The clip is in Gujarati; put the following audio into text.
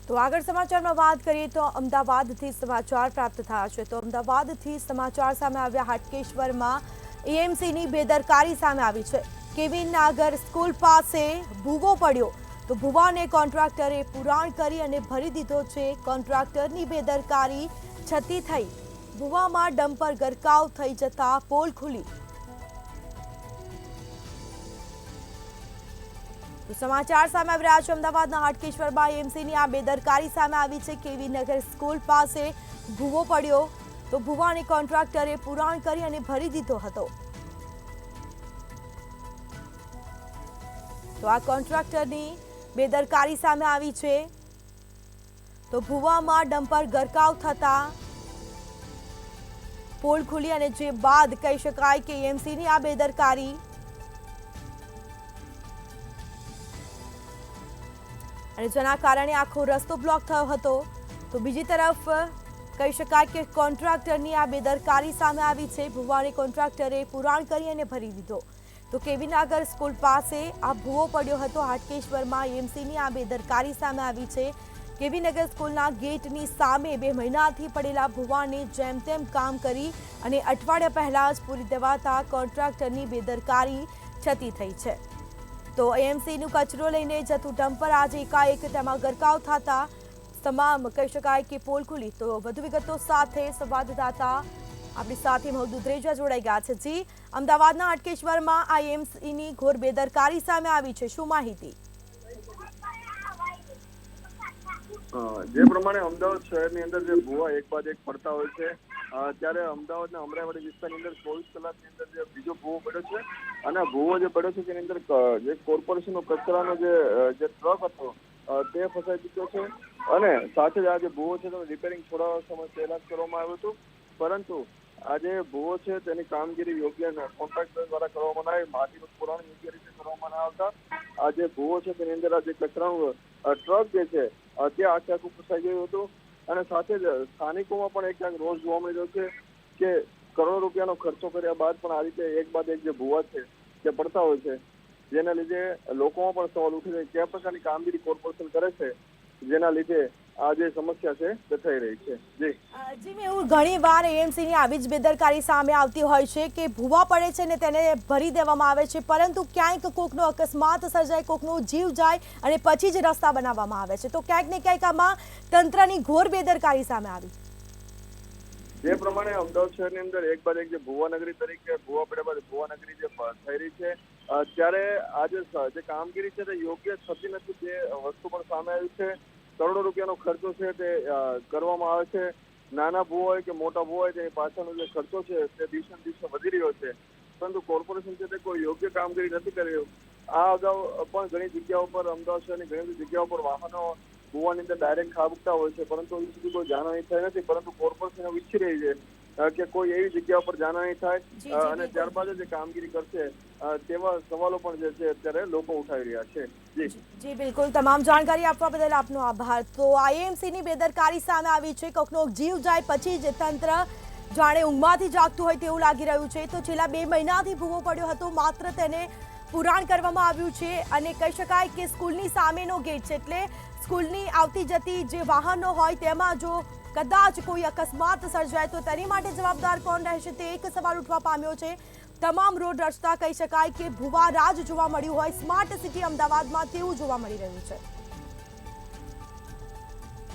તો આગળ સમાચારમાં વાત કરીએ તો અમદાવાદથી સમાચાર પ્રાપ્ત થયા છે તો અમદાવાદથી સમાચાર સામે આવ્યા હાટકેશ્વરમાં એએમસીની બેદરકારી સામે આવી છે। કેવિન નાગર સ્કૂલ પાસે ભૂવો પડ્યો તો ભૂવાને કોન્ટ્રાક્ટરે પુરાણ કરી અને ભરી દીધો છે। કોન્ટ્રાક્ટરની બેદરકારી છતી થઈ, ભૂવામાં ડમ્પર ગરકાવ થઈ જતા પોલ ખુલી। તો સમાચાર સામે આવી રહ્યા છે અમદાવાદના હાટકેશ્વરમાં એએમસીની આ બેદરકારી સામે આવી છે। કેવી નગર સ્કૂલ પાસે ભૂવો પડ્યો તો ભૂવાને કોન્ટ્રાક્ટરે પુરાણ કરી અને ભરી દીધો હતો। તો આ કોન્ટ્રાક્ટરની બેદરકારી સામે આવી છે। તો ભૂવામાં ડમ્પર ગરકાવ થતા પોલ ખુલી અને જે બાદ કહી શકાય કે એએમસીની આ બેદરકારી અને જેના કારણે આખો રસ્તો બ્લોક થયો હતો। તો બીજી તરફ કહી શકાય કે કોન્ટ્રાક્ટરની આ બેદરકારી સામે આવી છે। ભૂવાને કોન્ટ્રાક્ટરે પુરાણ કરી અને ભરી દીધો। તો કેવીનગર સ્કૂલ પાસે આ ભૂવો પડ્યો હતો। હાટકેશ્વરમાં એએમસીની આ બેદરકારી સામે આવી છે। કેવીનગર સ્કૂલના ગેટની સામે 2 મહિનાથી પડેલા ભૂવાને જેમ તેમ કામ કરી અને અઠવાડિયા પહેલા જ પૂરી દેવાતા કોન્ટ્રાક્ટરની બેદરકારી છતી થઈ છે। તો એએમસીનું કચરો લઈને જતું ડમ્પર આજે એકાએક તેમાં ગરકાવ થતા તમામ કહી શકાય કે પોલ ખુલી। તો વધુ વિગતો સાથે સંવાદદાતા આપણી સાથે મહુદ દુધરેજા જોડાઈ ગયા છે। જી, અમદાવાદના હાટકેશ્વરમાં આ એએમસીની ઘોર બેદરકારી સામે આવી છે, શું માહિતી? જે પ્રમાણે અમદાવાદ શહેરની અંદર જે ભૂવા એક બાદ એક પડતા હોય છે, ત્યારે અમદાવાદના અમરાઈવાડી વિસ્તારની અંદર 24 કલાકની અંદર જે બીજો ભૂવો પડ્યો છે અને આ ભૂવો જે પડ્યો છે તેની અંદર જે કોર્પોરેશનનો કચરાનો જે ટ્રક હતો તે ફસાઈ ચૂક્યો છે અને સાથે જ આ જે ભૂવો છે તેને રિપેરિંગ થોડા સમય પહેલા જ કરવામાં આવ્યું હતું, પરંતુ આ જે ભૂવો છે તેની કામગીરી યોગ્ય કોન્ટ્રાક્ટર દ્વારા કરવામાં આવી, માટીનું પુરાણ યોગ્ય રીતે કરવામાં ના આવતા આ જે ભૂવો છે તેની અંદર આ જે કચરાનું ટ્રક જે છે તે આખું ફસાઈ ગયું હતું અને સાથે જ સ્થાનિકોમાં પણ એક ક્યાંક રોષ જોવા મળી રહ્યો છે કે કરોડો રૂપિયાનો ખર્ચો કર્યા બાદ પણ આ રીતે એક બાદ એક જે ભૂવા છે તે પડતા હોય છે, જેના લીધે લોકોમાં પણ સવાલ ઉઠે છે કયા પ્રકારની કામગીરી કોર્પોરેશન કરે છે, જેના લીધે આ જે સમસ્યા છે તે થઈ રહી છે। જી મેં ઘણી વાર એએમસીની આવી જ બેદરકારી સામે આવતી હોય છે કે ભૂવા પડે છે ને તેને ભરી દેવામાં આવે છે, પરંતુ ક્યાંક કોકનો અકસ્માત સર્જાય, કોકનો જીવ જાય અને પછી જ રસ્તા બનાવવામાં આવે છે। તો ક્યાંક ને ક્યાંક આમાં તંત્રની ઘોર બેદરકારી સામે આવી। જે પ્રમાણે અમદાવાદ શહેરની અંદર એક બાદ એક જે ભુવાનગરી તરીકે ભૂવા પડ્યા બાદ ભુવાનગરી જે થઈ રહી છે, ત્યારે આ જે કામગીરી છે તે યોગ્ય થતી નથી, જે વસ્તુ પણ સામે આવી છે। કરોડો રૂપિયાનો ખર્ચો છે તે કરવામાં આવે છે, નાના ભૂવા હોય કે મોટા ભૂવા હોય તેની પાછળનો જે ખર્ચો છે તે દિવસે દિવસે વધી રહ્યો છે, પરંતુ કોર્પોરેશન છે તે કોઈ યોગ્ય કામગીરી નથી કરી રહ્યું। આ અગાઉ પણ ઘણી જગ્યાઓ પર અમદાવાદ શહેરની ઘણી બધી જગ્યાઓ પર વાહનો ભૂવાની અંદર ડાયરેક્ટ ખાબકતા હોય છે, પરંતુ હજુ સુધી કોઈ જાનહાની થઈ નથી, પરંતુ કોર્પોરેશન ઈચ્છી રહી છે કે કોઈ એવી જગ્યા પર જાનહાની થાય અને ત્યારબાદ જે કામગીરી કરશે તેવા સવાલો પણ જે છે અત્યારે લોકો ઉઠાવી રહ્યા છે। જી બિલકુલ, તમામ જાણકારી આપવા બદલ આપનો આભાર। તો આઈએમસીની બેદરકારી સામે આવી છે, કોકનો જીવ જાય પછી જ તંત્ર જાણે ઊંઘમાંથી જાગતું હોય તેવું લાગી રહ્યું છે। તો છેલ્લા 2 મહિનાથી ભૂવો પડ્યો હતો, માત્ર તેને પુરાણ કરવામાં આવ્યું છે અને કહી શકાય કે સ્કૂલની સામેનો ગેટ છે, એટલે સ્કૂલની આવતી જતી જે વાહનો હોય તેમાં જો કદાચ કોઈ અકસ્માત સર્જાય તો તેની માટે જવાબદાર કોણ રહેશે તે એક સવાલ ઉઠવા પામ્યો છે। તમામ રોડ રસ્તા કહી શકાય કે ભૂવા રાજ જોવા મળ્યું હોય, સ્માર્ટ સિટી અમદાવાદમાં તેવું જોવા મળી રહ્યું છે।